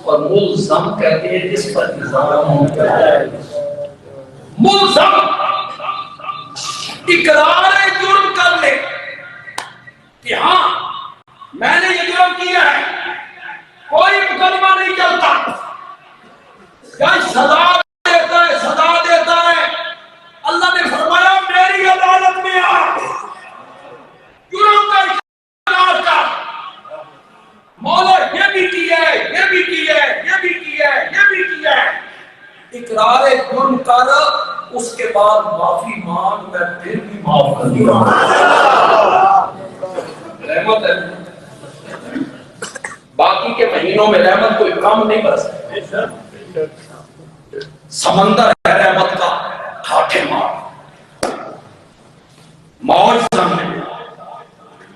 اور ملزم کہتے ہیں جس پر الزام ہوتا ہے۔ ملزم اقرار جرم کر لے کہ ہاں میں نے یہ جرم کیا ہے، کوئی مقدمہ نہیں چلتا، سزا دیتا ہے، سزا دیتا ہے۔ اللہ نے فرمایا میری عدالت میں آ، جرم کا اقرار کر، مولا یہ بھی کیا ہے، یہ بھی کیا ہے، یہ بھی کیا ہے، یہ بھی کیا ہے، اقرار جرم کر، اس کے بعد معافی مانگ، میں پھر بھی معاف کر دوں۔ رحمت ہے، باقی کے مہینوں میں رحمت کوئی کم نہیں برستی، سمندر ہے رحمت کا، ٹھاٹھے مار موج سامنے۔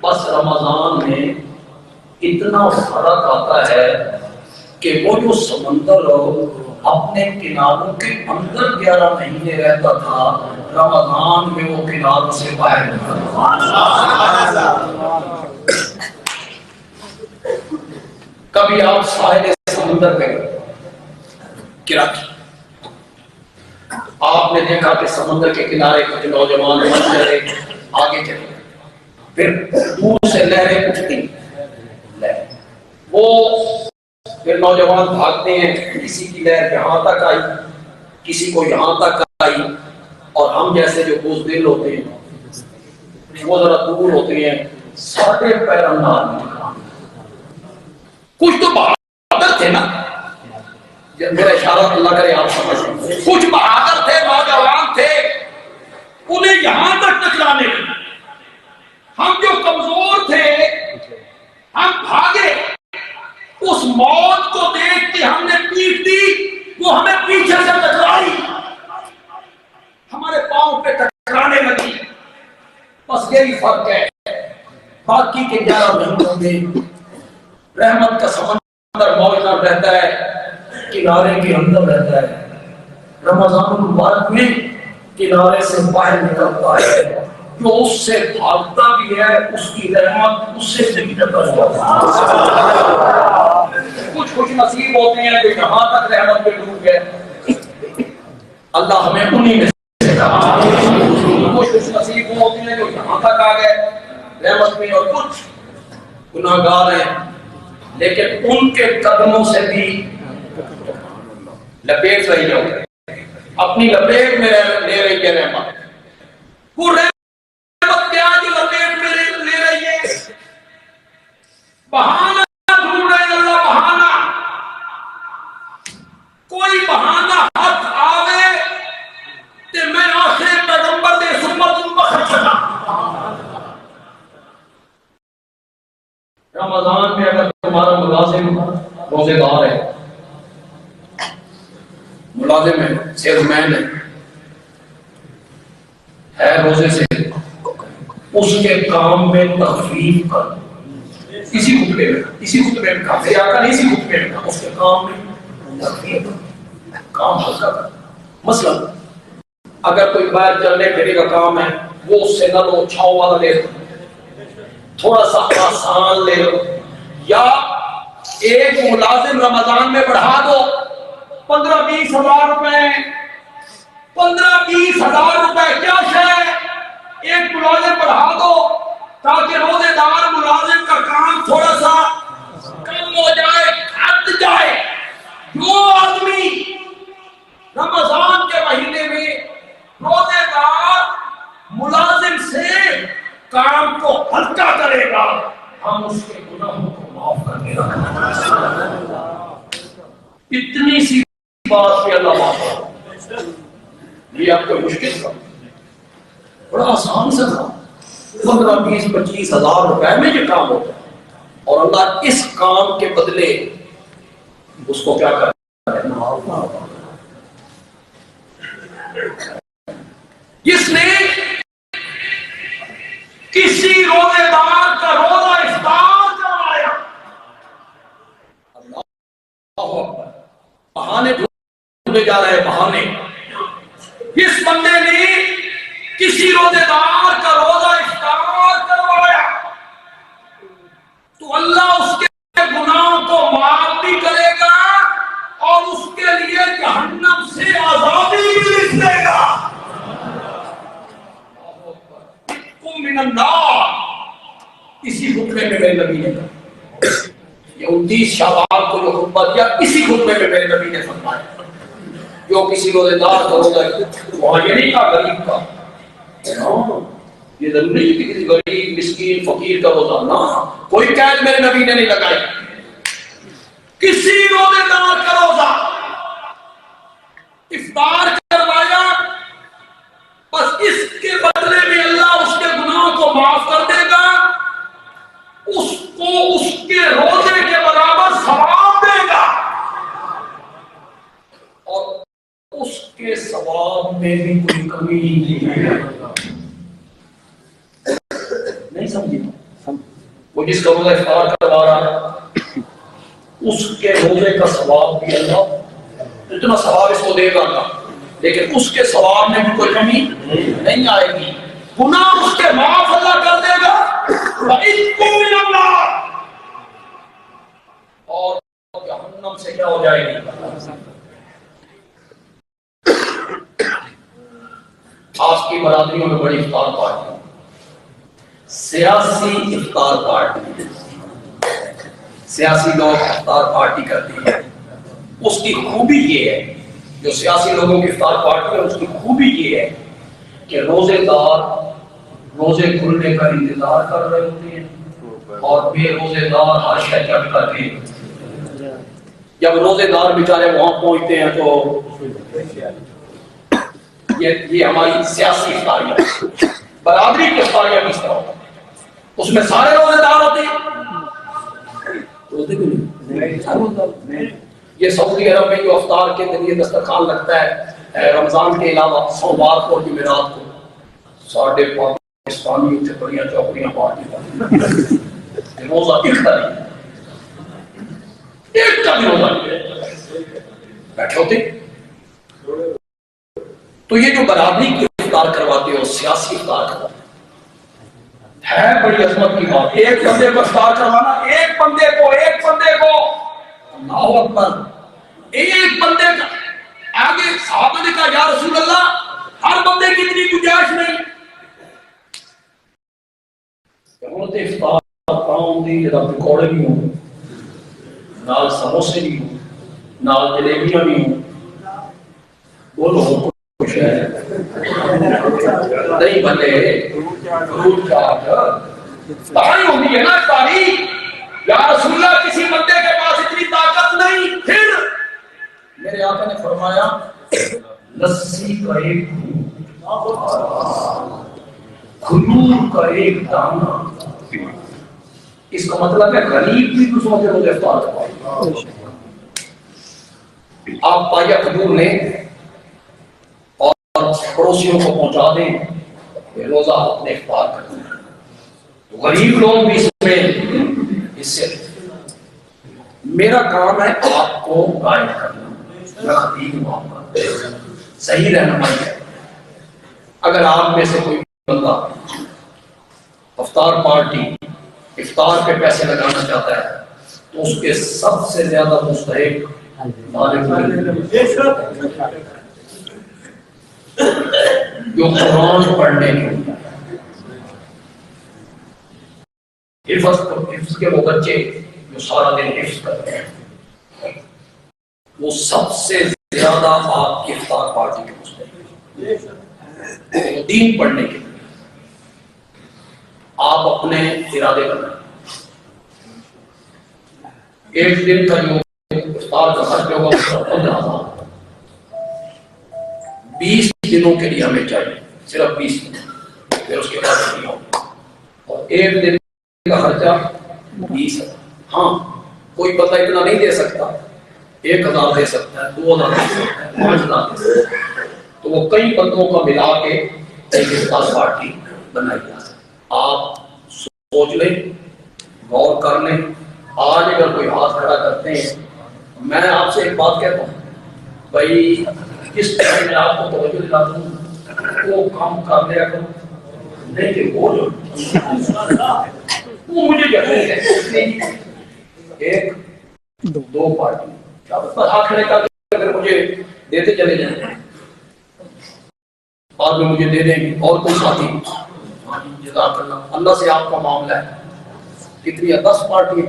بس رمضان میں اتنا فرق آتا ہے کہ وہ جو سمندر اپنے کناروں کے اندر 11 مہینے رہتا تھا، رمضان میں وہ کناروں سے باہر نکلتا۔ کبھی آپ ساحل سمندر میں کراچی، آپ نے دیکھا کہ سمندر کے کنارے کچھ نوجوان مر چلے، آگے چلے، پھر دور سے لہریں اٹھتی، وہ پھر نوجوان بھاگتے ہیں، کسی کی لہر یہاں تک آئی، کسی کو یہاں تک آئی، اور ہم جیسے جو بزدل ہوتے ہیں وہ ذرا دور ہوتے ہیں، ساڑھے پیر انداز میں۔ کچھ تو بہادر تھے نا، میرا اشارہ اللہ کرے آپ سمجھیں، کچھ بہادر تھے، نوجوان تھے، انہیں یہاں تک ٹکرانے کی۔ ہم جو کمزور تھے ہم بھاگے، اس موت کو دیکھ کے ہم نے پیٹ دی، وہ ہمیں پیچھے سے ٹکرائی، ہمارے پاؤں پہ ٹکرانے لگی۔ بس یہی فرق ہے، باقی کے 11 مہینوں میں رحمت کا سمندر موجود رہتا ہے، کنارے کے اندر رہتا ہے۔ رمضان المبارک میں کنارے سے باہر نکلتا ہے، جو اس سے بھاگتا بھی ہے اس کی رحمت اس سے بھی نکل جاتا ہے۔ کچھ خوش نصیب ہوتے ہیں جو یہاں تک رحمت میں ڈوب گئے، اللہ ہمیں انہی میں سے کچھ خوش نصیب ہوتے ہیں جو یہاں تک آ گئے رحمت میں، اور کچھ گناہگار ہیں لیکن ان کے قدموں سے بھی لپیٹ رہی ہو، اپنی لپیٹ میں لے رہی ہے رحمت۔ وہ رحمت کیا جو لپیٹ میں لے رہی ہے؟ بہانہ ڈھونڈ رہے ہیں، اللہ بہانہ سیلز مین ہے روزے سے، اس کے کام میں تخفیف کر، اسی خطبے میں کہا، میرے آقا نے اسی خطبے میں کہا، اس کے کام میں تخفیف کر، کام ہلکا کر۔ مثلا اگر کوئی باہر چلنے پھرنے کا کام ہے، وہ اس سے نہ لو، چھاؤ والا لے لو، تھوڑا سا آسان لے لو، یا ایک ملازم رمضان میں بڑھا دو 15-20 ہزار روپے، 15-20 ہزار روپے کیا شے، ایک ملازم بڑھا دو تاکہ روزے دار ملازم کا کام تھوڑا سا کم ہو جائے، ہٹ جائے۔ جو آدمی رمضان کے مہینے میں روزے دار ملازم سے کام کو ہلکا کرے گا، ہم اس کے گناہوں کو معاف کر دیں گے۔ اتنی سی بات پہ اللہ معاف کرے، یہ آپ کو مشکل تھا، بڑا آسان سے تھا، 15-20-25 ہزار روپے میں یہ کام ہوتا ہے، اور اللہ اس کام کے بدلے اس کو کیا کرتا ہے؟ جس نے کسی روزے دار کا روزہ افطار کروایا، اللہ اکبر، بہانے ڈھونڈے جا رہے ہیں، بہانے۔ جس بندے نے کسی روزے دار کا روزہ افطار کروایا تو اللہ اس کے گناہوں کو معاف بھی کرے گا اور اس کے لیے جہنم سے آزادی بھی لکھ دے گا۔ من النار، اسی خطبے میں میرے نبی نے کہا، یہ 29 شعبان کو جو خطبہ دیا، اسی خطبے میں میرے نبی نے فرمایا، جو کسی روزے دار کا روزہ، وہاں یہ نہیں کہا غریب کا، یہ ضروری نہیں کہ کسی غریب مسکین فقیر کا روزہ، نہ، کوئی قید میرے نبی نے نہیں لگائی، کسی روزے دار کا روزہ افطار کروایا، بس اس کے بدلے میں اللہ اس کے گناہوں کو معاف کر دے گا، اس کو اس کے روزے کے برابر ثواب دے گا، اور اس کے ثواب میں بھی کوئی کمی نہیں ہے۔ نہیں سمجھی؟ وہ جس کا روزہ افطار کروا رہا ہے، اس کے روزے کا ثواب بھی اللہ اتنا ثواب اس کو دے گا، لیکن اس کے ثواب میں بھی کوئی کمی نہیں آئے گی، گناہ اس کے معاف اللہ کر دے گا، وَإِذْكُمْ مِنَ النَّارِ، اور جہنم سے کیا ہو جائے گی۔ آج کی برادریوں میں بڑی افطار پارٹی، سیاسی افطار پارٹی، سیاسی لوگ افطار پارٹی کرتے ہیں، اس کی خوبی یہ ہے، جو سیاسی لوگوں کی افطار پارٹی ہے، اس کی خوبی یہ ہے کہ روزے دار روزے کھلنے کا انتظار کر رہے ہوتے ہیں، اور بے روزے دار حاشیہ چڑھ کر کے، جب روزے دار بیچارے وہاں پہنچتے ہیں تو یہ ہماری سیاسی افطاریاں، برادری کی افطاریاں کس طرح ہوتی ہیں؟ اس میں سارے روزے دار ہوتے ہیں، روزے کو نہیں، یہ سعودی عرب میں جو افطار کے ذریعے دسترخوان لگتا ہے رمضان کے علاوہ سوموار کو اور جمعرات کو، ساڑھے پاکستانی سے بڑیاں چوکریاں پارٹی روزہ دکھتا نہیں، ایک کا بھی روزہ نہیں بیٹھے ہوتے۔ تو یہ جو برادری کی افطار کرواتے ہو، سیاسی افطار کرواتے ہے، بڑی عظمت کی بات، ایک بندے کو افطار کروانا، ایک بندے کو اللہ اکبر، ایک بندے کا، آگے صحابہ نے کہا یا رسول اللہ ہر بندے کی اتنی گنجائش نہیں، افطار کام دی جدا پکوڑے بھی ہوں، نال سموسے بھی ہوں، نال جلیبیاں بھی ہوں، بولو کچھ ہے نہیں بنے فروٹ چاٹ تاری ہوتی ہے نا افطاری، یا رسول اللہ کسی بندے کے پاس اتنی طاقت نہیں، پھر میرے آقا نے فرمایا لسی کا ایک کھجور کا ایک دانہ، اس کا مطلب ہے غریب بھی دوسروں کے روزے افطار کروائی۔ آپ پایا کھجور لیں، پڑوسیوں کو پہنچا دیں کہ روزہ اپنے افطار کرتے ہیں. تو غریب لوگ بھی اس میں حصے لیتے ہیں. میرا کام ہے آپ کو گائیڈ کرنا. میں خطیب ہوں آپ کا، صحیح رہنمائی ہے. اگر آپ میں سے کوئی بندہ افطار پارٹی افطار پہ پیسے لگانا چاہتا ہے تو اس کے سب سے زیادہ مستحق جو قرآن پڑھنے کے حفظ کے وہ بچے جو سارا دن حفظ کرتے ہیں وہ سب سے زیادہ آپ کی افطار پارٹی کے مستحق. دین پڑھنے کے لیے آپ اپنے ارادے کرنا. ایک دن کا جو افطار کا خرچ ہوگا اس کا 15,000. 20 دنوں کے لیے ہمیں چاہیے، صرف 20 دن، پھر اس کے بعد نہیں ہوگا. اور ایک دن کا خرچہ 20,000. ہاں کوئی بندہ اتنا نہیں دے سکتا، 1,000 دے سکتا ہے، 2,000 دے سکتا ہے، 5,000 دے سکتا ہے. تو وہ کئی بندوں کا ملا کے ایک افطار پارٹی بنائی جا سکتی. آپ سوچ لیں، غور کر لیں. آج اگر کوئی ہاتھ کھڑا کرتے ہیں، میں آپ سے ایک بات کہتا ہوں بھائی، جس ٹائم میں آپ کو توجہ دلاتا ہوں وہ کام کر لیا کرو. نہیں کہ وہ مجھے کہتے ہیں ایک دو پارٹی ہاتھ کھڑے کر کے اگر مجھے دیتے چلے جائیں بعد میں مجھے دے دیں گے. اور کوئی ساتھی جزاک اللہ، اللہ سے آپ کا معاملہ ہے. کتنی 10 پارٹی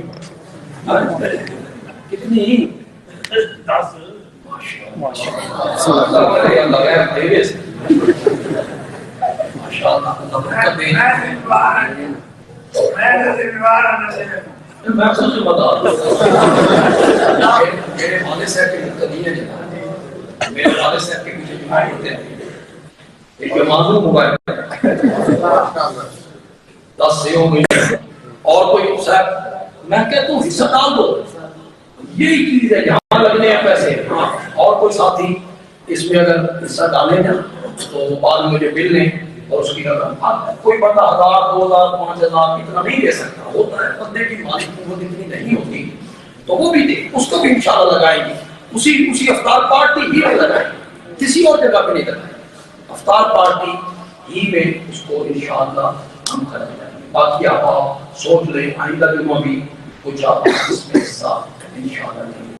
کتنی 10 سے ہو گئی. اور کوئی صاحب میں کہتا ہوں حصہ ڈال دو، یہی چیز ہے جہاں لگنے ہیں پیسے. اور کوئی ساتھی اس میں اگر حصہ ڈالیں نا تو بعد میں مجھے بل لیں اور اس کی رقم. کوئی بندہ 1,000 2,000 5,000 اتنا نہیں دے سکتا. ہوتا ہے بندے کی مالی قوت اتنی نہیں ہوتی تو وہ بھی دے، اس کو بھی انشاءاللہ لگائیں گے. اسی افطار پارٹی ہی میں لگائیں گے، کسی اور جگہ پہ نہیں لگائیں گے. افطار پارٹی ہی میں اس کو انشاءاللہ ہم کریں گے. باقی آپ سوچ لیں، آئندہ دنوں بھی کچھ آپ اس میں حصہ انشاءاللہ